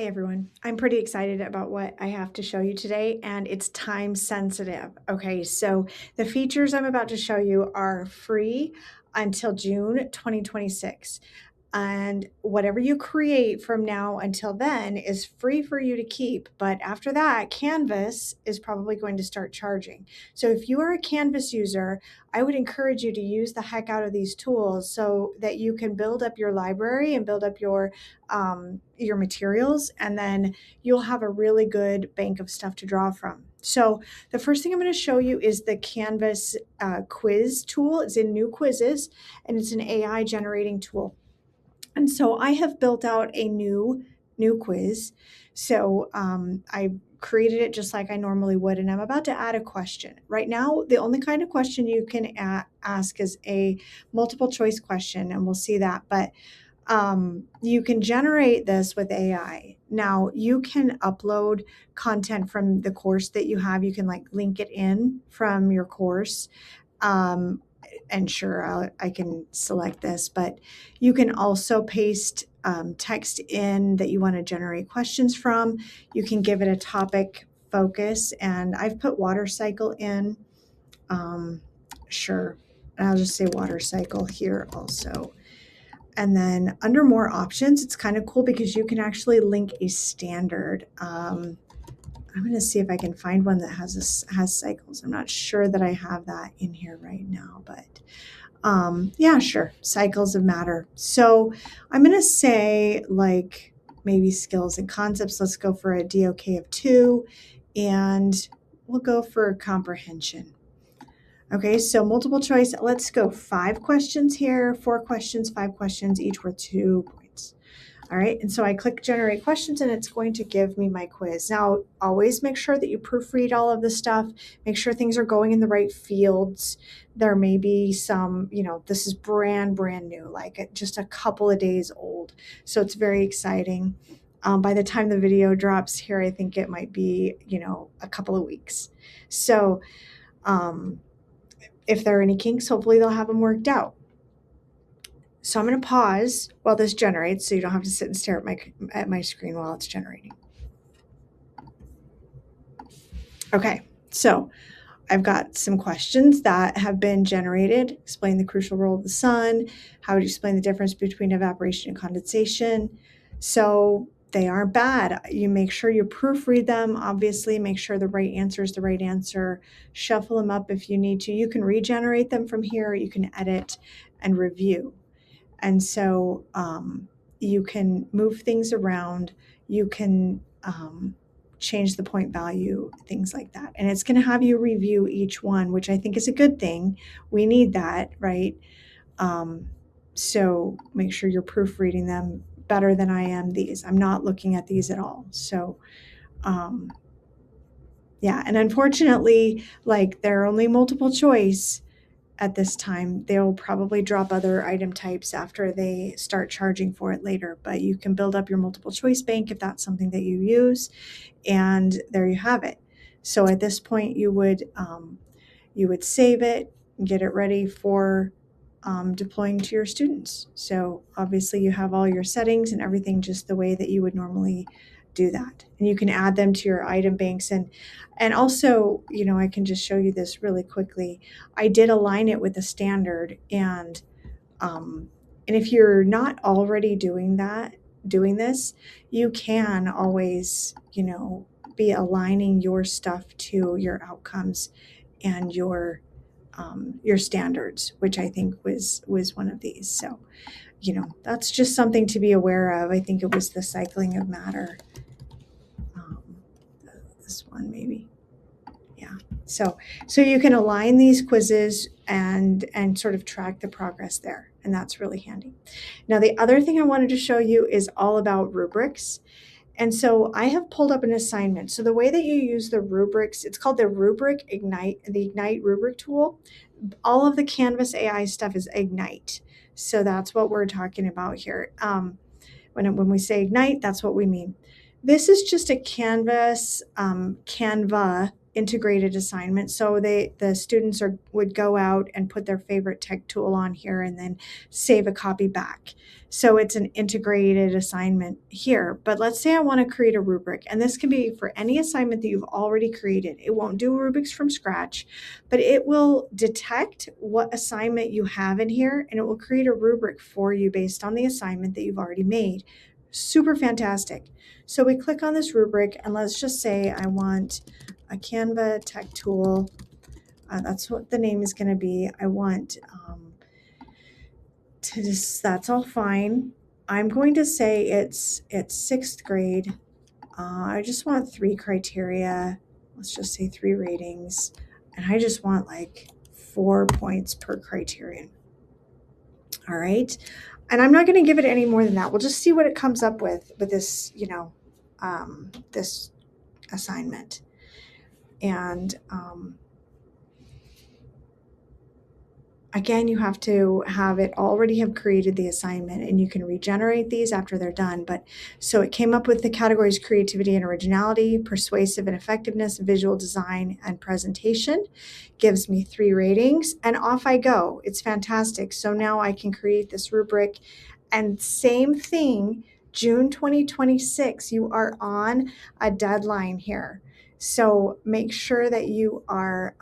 Hi everyone. I'm pretty excited about what I have to show you today, and it's time sensitive. Okay, so the features I'm about to show you are free until June 2026. And whatever you create from now until then is free for you to keep. But after that, Canvas is probably going to start charging. So if you are a Canvas user, I would encourage you to use the heck out of these tools so that you can build up your library and build up your materials, and then you'll have a really good bank of stuff to draw from. So the first thing I'm going to show you is the Canvas quiz tool. It's in New Quizzes, and it's an AI generating tool. And so I have built out a new quiz. So I created it just like I normally would, and I'm about to add a question. Right now, the only kind of question you can ask is a multiple choice question, and we'll see that. But you can generate this with AI. Now, you can upload content from the course that you have. You can like link it in from your course. And sure, I can select this, but you can also paste text in that you want to generate questions from. You can give it a topic focus, and I've put water cycle in. Sure, I'll just say water cycle here also. And then under more options, it's kind of cool because you can actually link a standard. I'm going to see if I can find one that has cycles. I'm not sure that I have that in here right now, but yeah, sure. Cycles of matter. So I'm going to say like maybe skills and concepts. Let's go for a DOK of 2, and we'll go for comprehension. Okay, so multiple choice. Let's go 5 questions here, 4 questions, 5 questions, each worth 2 points. All right, and so I click generate questions, and it's going to give me my quiz. Now, always make sure that you proofread all of this stuff. Make sure things are going in the right fields. There may be some, this is brand new, like just a couple of days old. So it's very exciting. By the time the video drops here, I think it might be, a couple of weeks. So if there are any kinks, hopefully they'll have them worked out. So I'm going to pause while this generates so you don't have to sit and stare at my screen while it's generating. Okay, so I've got some questions that have been generated. Explain the crucial role of the sun. How would you explain the difference between evaporation and condensation? So they aren't bad. You make sure you proofread them. Obviously, make sure the right answer is the right answer. Shuffle them up if you need to. You can regenerate them from here. You can edit and review. And so you can move things around. You can change the point value, things like that. And it's going to have you review each one, which I think is a good thing. We need that, right? So make sure you're proofreading them better than I am these. I'm not looking at these at all. So yeah, and unfortunately, like they're only multiple choice at this time. They'll probably drop other item types after they start charging for it later, but you can build up your multiple choice bank if that's something that you use, and there you have it. So at this point, you would save it and get it ready for deploying to your students. So obviously you have all your settings and everything just the way that you would normally do that, and you can add them to your item banks. And also, I can just show you this really quickly. I did align it with the standard, and if you're not already doing this, you can always be aligning your stuff to your outcomes and your standards, which I think was one of these. So that's just something to be aware of. I think it was the cycling of matter. This one maybe. Yeah. So you can align these quizzes and sort of track the progress there. And that's really handy. Now, the other thing I wanted to show you is all about rubrics. And so I have pulled up an assignment. So the way that you use the rubrics, it's called the rubric Ignite, the Ignite rubric tool. All of the Canvas AI stuff is Ignite. So that's what we're talking about here. When we say Ignite, that's what we mean. This is just a Canva integrated assignment. So the students would go out and put their favorite tech tool on here and then save a copy back. So it's an integrated assignment here. But let's say I want to create a rubric, and this can be for any assignment that you've already created. It won't do rubrics from scratch, but it will detect what assignment you have in here, and it will create a rubric for you based on the assignment that you've already made. Super fantastic. So we click on this rubric, and let's just say I want a Canva tech tool. That's what the name is going to be. I want to just, that's all fine. I'm going to say it's sixth grade. I just want 3 criteria. Let's just say 3 ratings. And I just want like 4 points per criterion. All right. And I'm not going to give it any more than that. We'll just see what it comes up with this, this assignment. And again, you have to already have created the assignment, and you can regenerate these after they're done. But so it came up with the categories creativity and originality, persuasive and effectiveness, visual design, and presentation. Gives me 3 ratings, and off I go. It's fantastic. So now I can create this rubric, and same thing, June 2026, you are on a deadline here. So make sure that you are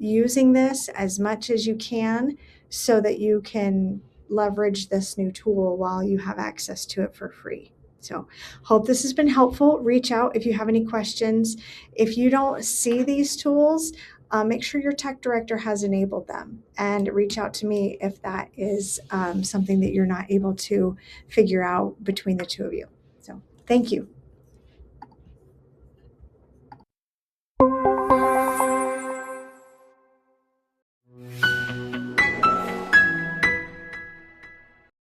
using this as much as you can so that you can leverage this new tool while you have access to it for free. So hope this has been helpful. Reach out if you have any questions. If you don't see these tools, make sure your tech director has enabled them, and reach out to me if that is something that you're not able to figure out between the two of you. So thank you.